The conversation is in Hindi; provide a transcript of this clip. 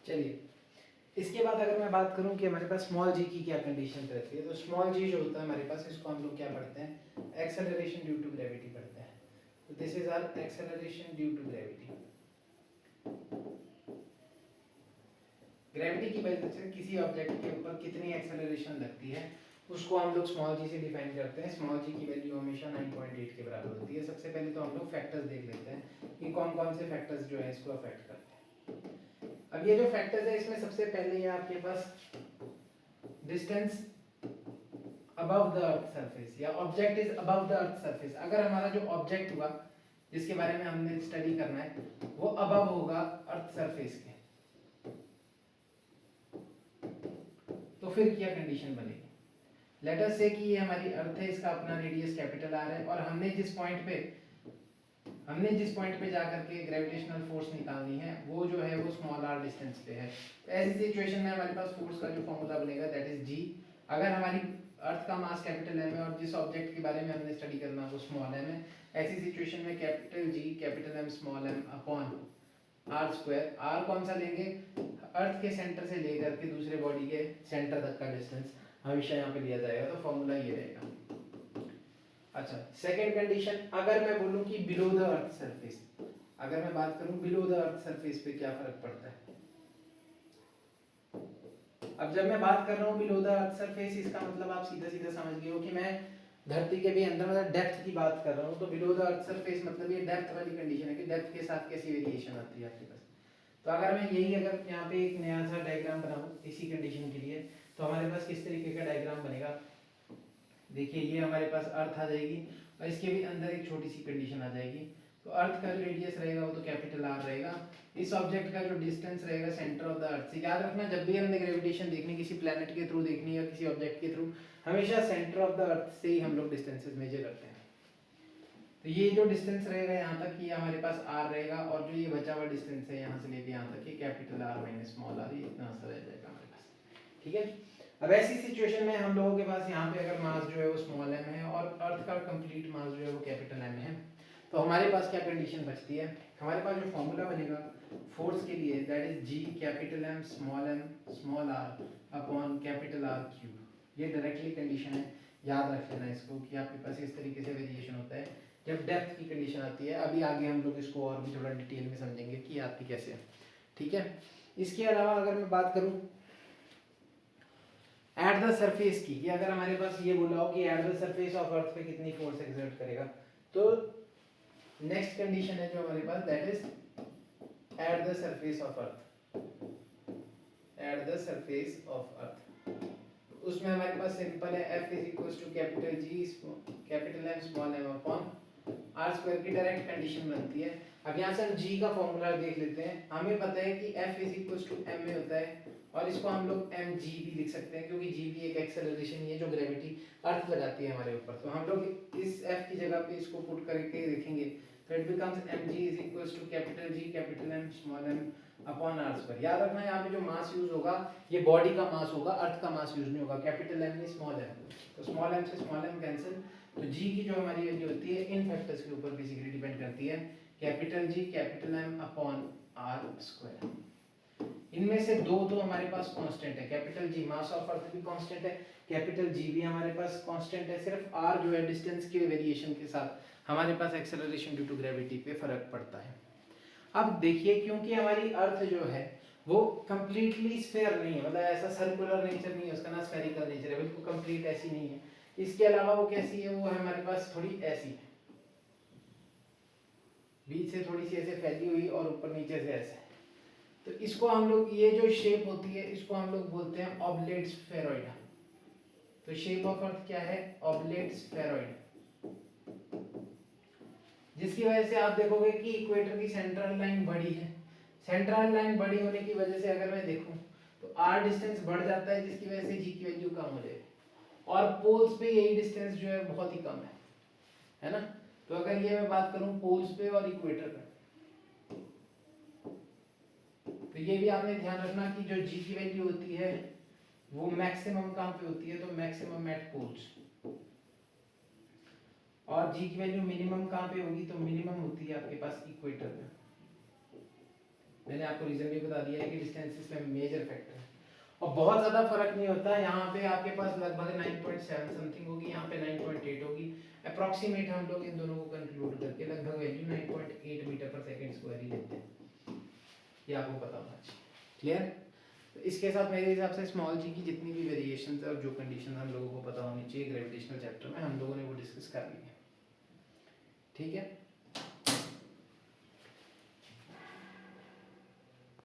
चलिए, इसके बाद अगर मैं बात करूं कि हमारे पास स्मॉल जी की क्या कंडीशन रहती है, तो स्मॉल जी जो होता है हमारे पास, इसको हम लोग क्या पढ़ते हैं, एक्सेलरेशन ड्यू टू ग्रेविटी पढ़ते हैं। तो this is our acceleration due to gravity. Gravity की वजह से किसी ऑब्जेक्ट के ऊपर कितनी एक्सेलरेशन लगती है उसको हम लोग स्मॉल जी से डिफाइन करते हैं। स्मॉल जी की वैल्यू हमेशा 9.8 के बराबर होती है। सबसे पहले तो हम लोग फैक्टर्स देख लेते हैं कि कौन कौन से फैक्टर्स जो है इसको अफेक्ट करते हैं। अब ये जो फैक्टर्स है इसमें सबसे पहले ये आपके पास distance above the earth surface या object is above the earth surface. अगर हमारा जो ऑब्जेक्ट हुआ जिसके बारे में हमने स्टडी करना है वो अबव होगा अर्थ सरफेस के, तो फिर क्या कंडीशन बनेगी। लेट अस से कि ये हमारी अर्थ है, इसका अपना रेडियस कैपिटल आर है और हमने जिस पॉइंट पे जाकर के ग्रेविटेशनल फोर्स निकालनी है वो जो है वो स्मॉल आर डिस्टेंस पे है। तो ऐसी सिचुएशन में हमारे पास फोर्स का जो फॉर्मूला बनेगा दैट इज जी। अगर हमारी अर्थ का मास कैपिटल एम है और जिस ऑब्जेक्ट के बारे में हमने स्टडी करना वो स्मॉल एम है, ऐसी सिचुएशन में capital G capital M small m upon are square. R कौन सा लेंगे, अर्थ के सेंटर से लेकर के दूसरे बॉडी के सेंटर तक का डिस्टेंस हमेशा यहाँ पे लिया जाएगा, तो फॉर्मूला ये रहेगा। अच्छा, सेकंड कंडीशन, अगर मैं बोलूं कि बिलो द अर्थ सरफेस, अगर मैं बात करूं बिलो द अर्थ सरफेस पे क्या फर्क पड़ता है। अब जब मैं बात कर रहा हूं बिलो द अर्थ सरफेस, इसका मतलब आप सीधा सीधा समझ गए हो कि मैं धरती के भी अंदर मतलब डेप्थ की बात कर रहा हूं। तो बिलो द अर्थ सरफेस मतलब ये डेप्थ वाली कंडीशन है कि डेप्थ के साथ कैसी वेरिएशन आती है आपके पास। तो अगर मैं यही अगर यहाँ पे एक नया सा डायग्राम बनाऊं इसी कंडीशन के लिए, तो हमारे पास किस तरीके का डायग्राम बनेगा। देखिए ये हमारे पास अर्थ आ जाएगी और इसके भी अंदर एक छोटी सी कंडीशन आ जाएगी। तो अर्थ का जो रेडियस रहेगा वो तो कैपिटल आर रहेगा। इस ऑब्जेक्ट का जो डिस्टेंस रहेगा सेंटर ऑफ द अर्थ से, याद रखना जब भी हमने ग्रेविटेशन देखनी किसी प्लेनेट के थ्रू देखनी है या किसी ऑब्जेक्ट के थ्रू, हमेशा सेंटर ऑफ द अर्थ से ही हम लोग डिस्टेंसेस मेजर करते हैं। तो ये जो डिस्टेंस रहेगा यहाँ तक ये हमारे पास आर रहेगा और जो ये बचा हुआ डिस्टेंस है यहाँ से लेके यहाँ तक ये capital R minus small r, ये इतना सा रह जाएगा हमारे पास। ठीक है, अब ऐसी सिचुएशन में हम लोगों के पास यहाँ पे अगर मास जो है वो स्मॉल एम है और अर्थ का कंप्लीट मास जो है वो कैपिटल एम है, तो हमारे पास क्या कंडीशन बचती है, हमारे पास जो फॉर्मूला बनेगा फोर्स के लिए that is G capital M small r upon capital R cube. ये डायरेक्टली कंडीशन है, याद रख लेना इसको कि आपके पास इस तरीके से वेरिएशन होता है जब डेप्थ की कंडीशन आती है। अभी आगे हम लोग इसको और भी थोड़ा डिटेल में समझेंगे कि आती कैसे है। ठीक है, इसके अलावा अगर मैं बात करूं एट द सरफेस की, अगर हमारे पास ये बोला हो कि एट द सरफेस ऑफ अर्थ पे कितनी फोर्स एक्सर्ट करेगा, तो नेक्स्ट कंडीशन है जो हमारे पास that is at the surface of earth. At the surface of earth उसमें हमारे पास सिंपल है F is equal to capital G capital M small m upon are square की डायरेक्ट कंडीशन बनती है। अब यहाँ से हम जी का फॉर्मूला देख लेते हैं। हमें पता है कि F is equal to m में होता है और इसको हम लोग एम जी भी लिख सकते हैं क्योंकि जी भी एक एक्सेलरेशन ही है जो ग्रेविटी अर्थ लगाती है हमारे ऊपर। तो हम लोग इस F की जगह पे इसको पुट करके देखेंगे तो it becomes m g is equal to capital G capital M small m upon are square. याद रखना यहाँ पे जो मास यूज होगा ये बॉडी का मास होगा, अर्थ का मास यूज नहीं होगा। कैपिटल एम नहीं स्मॉल एम, तो स्मॉल एम से स्मॉल एम कैंसिल। तो जी की जो हमारी वैल्यू होती है इन फैक्टर्स के ऊपर बेसिकली डिपेंड करती है, capital G capital M upon are square. इनमें से दो तो हमारे पास कांस्टेंट है, capital G mass of earth भी कांस्टेंट है, कैपिटल जी भी हमारे पास कांस्टेंट है। सिर्फ आर जो है डिस्टेंस के वेरिएशन के साथ हमारे पास एक्सेलरेशन ड्यू टू ग्रेविटी पे फर्क पड़ता है। अब देखिए क्योंकि हमारी अर्थ जो है वो कंप्लीटली स्फेयर नहीं है, मतलब ऐसा सर्कुलर नेचर नहीं है उसका, ना स्फेरिकल नेचर है, बिल्कुल कंप्लीट ऐसी नहीं है। इसके अलावा वो कैसी है, वो है हमारे पास थोड़ी ऐसी है, बीच से थोड़ी सी ऐसे फैली हुई और ऊपर नीचे से ऐसे। तो इसको हम लोग ये जो शेप होती है इसको हम लोग बोलते हैं ऑब्लेट स्फेरॉइड। तो शेप ऑफ अर्थ क्या है, ऑब्लेट स्फेरॉइड, जिसकी वजह से आप देखोगे कि इक्वेटर की सेंट्रल लाइन बड़ी है। सेंट्रल लाइन बड़ी होने की वजह से अगर मैं देखूं तो आर डिस्टेंस बढ़ जाता है जिसकी वजह से जी की वैल्यू कम हो जाएगी और पोल्स पे यही डिस्टेंस जो है बहुत ही कम है ना। तो अगर ये मैं बात करूं पोल्स पे और इक्वेटर पे, तो ये भी आपने ध्यान रखना कि जो जी की वैल्यू होती है वो मैक्सिमम कहां पे होती है, तो मैक्सिमम एट पोल्स, और जी की वैल्यू मिनिमम कहां पे होगी, तो मिनिमम होती है आपके पास इक्वेटर पे। मैंने आपको रीज़न भी बता दिया है कि डिस्टेंस इसमें मेजर फैक्टर है और बहुत ज़्यादा फर्क नहीं होता। यहाँ पे आपके पास लगभग 9.7 समथिंग होगी, यहाँ पे 9.8 होगी। अप्रॉक्सीमेट हम लोग इन दोनों को कंक्लूड करके लगभग वैल्यू 9.8 मीटर पर सेकेंड स्क्वायर ही लेते हैं, ये आपको पता होना चाहिए। क्लियर? तो इसके साथ मेरे हिसाब से स्मॉल जी की जितनी भी वेरिएशन है और जो कंडीशन हम लोगों को पता होनी चाहिए ग्रेविटेशनल चैप्टर में, हम लोगों ने वो डिस्कस कर ली है। ठीक है।